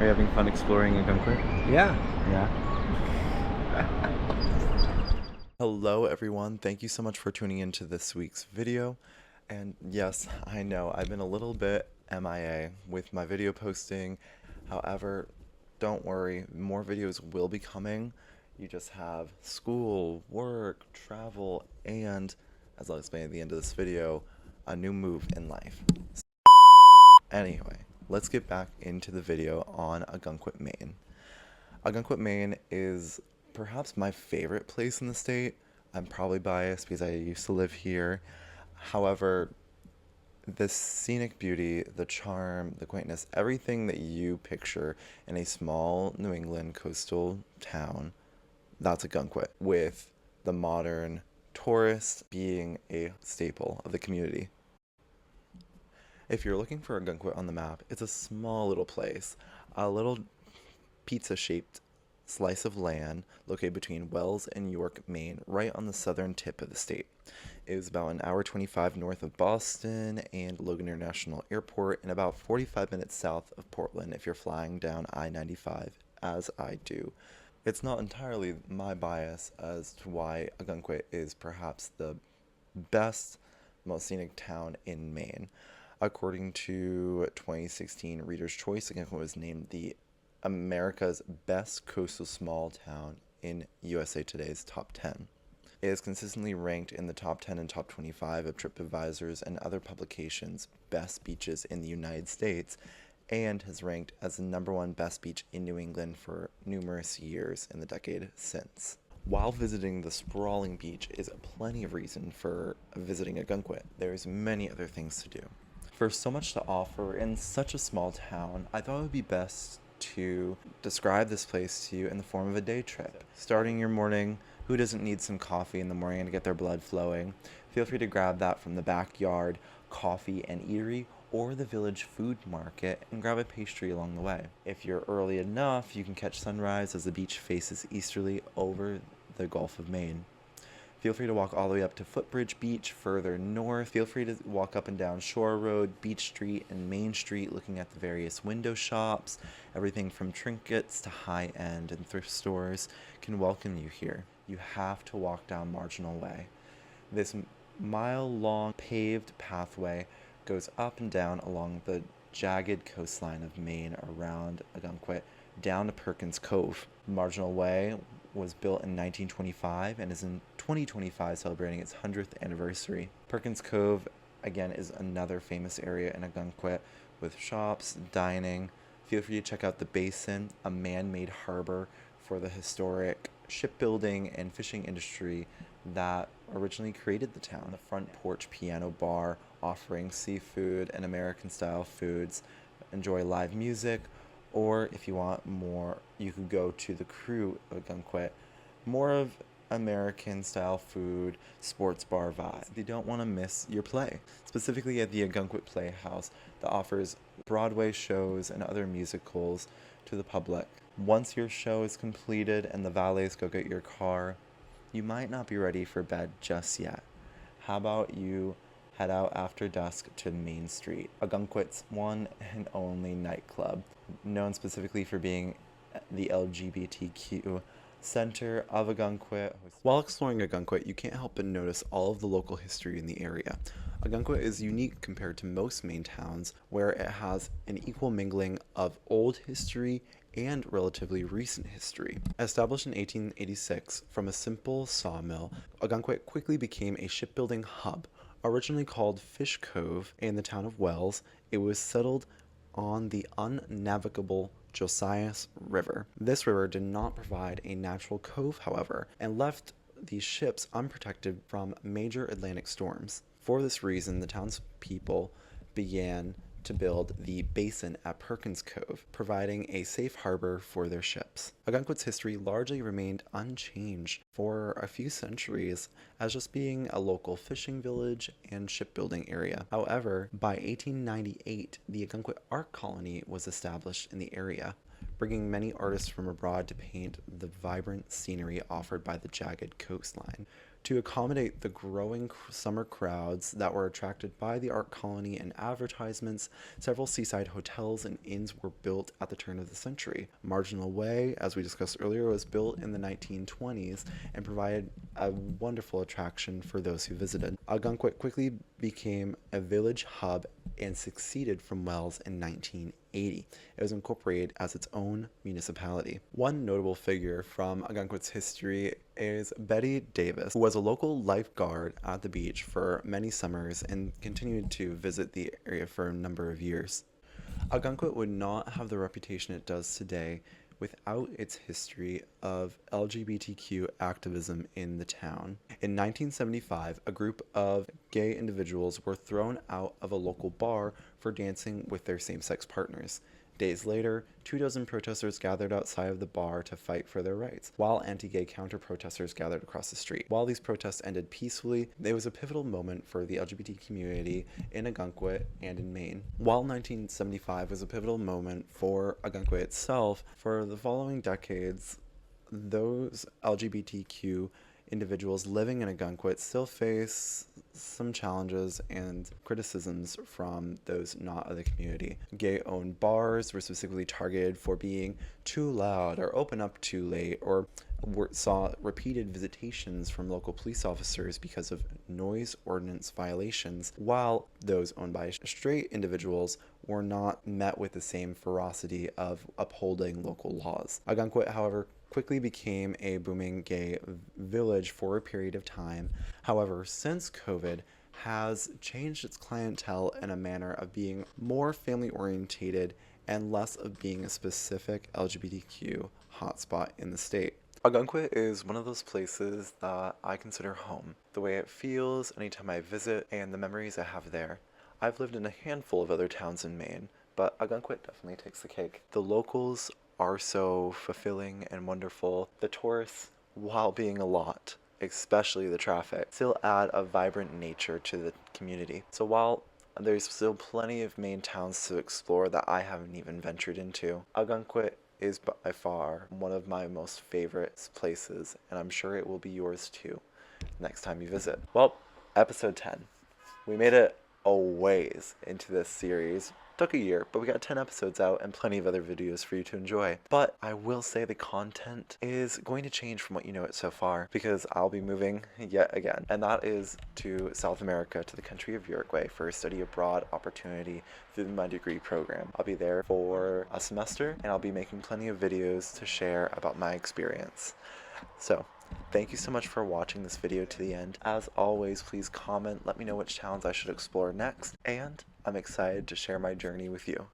having fun exploring Ogunquit? Yeah. Yeah. Hello everyone, thank you so much for tuning into this week's video. And yes, I know I've been a little bit MIA with my video posting. However, don't worry, more videos will be coming. You just have school, work, travel, and, as I'll explain at the end of this video, a new move in life. Anyway, let's get back into the video on Ogunquit, Maine. Ogunquit, Maine is perhaps my favorite place in the state. I'm probably biased because I used to live here. However, the scenic beauty, the charm, the quaintness, everything that you picture in a small New England coastal town, that's Ogunquit, with the modern tourist being a staple of the community. If you're looking for Ogunquit on the map, it's a small little place, a little pizza-shaped slice of land located between Wells and York, Maine, right on the southern tip of the state. It is about an hour 25 north of Boston and Logan International Airport, and about 45 minutes south of Portland if you're flying down I-95, as I do. It's not entirely my bias as to why Ogunquit is perhaps the best, most scenic town in Maine. According to 2016 Reader's Choice, Ogunquit was named the America's best coastal small town in USA Today's top 10. It is consistently ranked in the top 10 and top 25 of TripAdvisor's and other publications' best beaches in the United States, and has ranked as the #1 best beach in New England for numerous years in the decade since. While visiting the sprawling beach is plenty of reason for visiting Ogunquit, there's many other things to do. For so much to offer in such a small town, I thought it would be best to describe this place to you in the form of a day trip. Starting your morning, who doesn't need some coffee in the morning to get their blood flowing? Feel free to grab that from the backyard coffee and eatery or the village food market and grab a pastry along the way. If you're early enough, you can catch sunrise as the beach faces easterly over the Gulf of Maine. Feel free to walk all the way up to Footbridge Beach further north. Feel free to walk up and down Shore Road, Beach Street, and Main Street looking at the various window shops. Everything from trinkets to high-end and thrift stores can welcome you here. You have to walk down Marginal Way. This mile-long paved pathway goes up and down along the jagged coastline of Maine around Ogunquit down to Perkins Cove. Marginal Way was built in 1925 and is in 2025 celebrating its 100th anniversary. Perkins Cove, again, is another famous area in Ogunquit with shops, dining. Feel free to check out the Basin, a man-made harbor for the historic shipbuilding and fishing industry that originally created the town. The front porch piano bar offering seafood and American-style foods. Enjoy live music, or if you want more, you could go to the Crew of Ogunquit. More of American-style food, sports bar vibe. You don't want to miss your play. Specifically at the Ogunquit Playhouse that offers Broadway shows and other musicals to the public. Once your show is completed and the valets go get your car, you might not be ready for bed just yet. How about you head out after dusk to Main Street, Ogunquit's one and only nightclub, known specifically for being the LGBTQ center of Ogunquit. While exploring Ogunquit, you can't help but notice all of the local history in the area. Ogunquit is unique compared to most Maine towns, where it has an equal mingling of old history and relatively recent history. Established in 1886 from a simple sawmill, Ogunquit quickly became a shipbuilding hub. Originally called Fish Cove in the town of Wells, it was settled on the unnavigable Josias River. This river did not provide a natural cove, however, and left these ships unprotected from major Atlantic storms. For this reason, the townspeople began to build the basin at Perkins Cove, providing a safe harbor for their ships. Ogunquit's history largely remained unchanged for a few centuries as just being a local fishing village and shipbuilding area. However, by 1898, the Ogunquit Art Colony was established in the area, bringing many artists from abroad to paint the vibrant scenery offered by the jagged coastline. To accommodate the growing summer crowds that were attracted by the art colony and advertisements, several seaside hotels and inns were built at the turn of the century. Marginal Way, as we discussed earlier, was built in the 1920s and provided a wonderful attraction for those who visited. Ogunquit quickly became a village hub and succeeded from Wells in 1980. It was incorporated as its own municipality. One notable figure from Ogunquit's history is Betty Davis, who was a local lifeguard at the beach for many summers and continued to visit the area for a number of years. Ogunquit would not have the reputation it does today without its history of LGBTQ activism in the town. In 1975, a group of gay individuals were thrown out of a local bar for dancing with their same-sex partners. Days later, 24 protesters gathered outside of the bar to fight for their rights, while anti-gay counter-protesters gathered across the street. While these protests ended peacefully, it was a pivotal moment for the LGBT community in Ogunquit and in Maine. While 1975 was a pivotal moment for Ogunquit itself, for the following decades, those LGBTQ individuals living in Ogunquit still face some challenges and criticisms from those not of the community. Gay-owned bars were specifically targeted for being too loud or open up too late, or saw repeated visitations from local police officers because of noise ordinance violations, while those owned by straight individuals were not met with the same ferocity of upholding local laws. Ogunquit, however, quickly became a booming gay village for a period of time. However, since COVID has changed its clientele in a manner of being more family orientated and less of being a specific LGBTQ hotspot in the state. Ogunquit is one of those places that I consider home. The way it feels anytime I visit and the memories I have there. I've lived in a handful of other towns in Maine, but Ogunquit definitely takes the cake. The locals are so fulfilling and wonderful. The tourists, while being a lot, especially the traffic, still add a vibrant nature to the community. So while there's still plenty of Maine towns to explore that I haven't even ventured into, Ogunquit is by far one of my most favorite places, and I'm sure it will be yours too next time you visit. Well, episode 10. We made it a ways into this series. Took a year, but we got 10 episodes out and plenty of other videos for you to enjoy. But I will say the content is going to change from what you know it so far, because I'll be moving yet again, and that is to South America, to the country of Uruguay, for a study abroad opportunity through my degree program. I'll be there for a semester, and I'll be making plenty of videos to share about my experience. So, thank you so much for watching this video to the end. As always, please comment, let me know which towns I should explore next, and I'm excited to share my journey with you.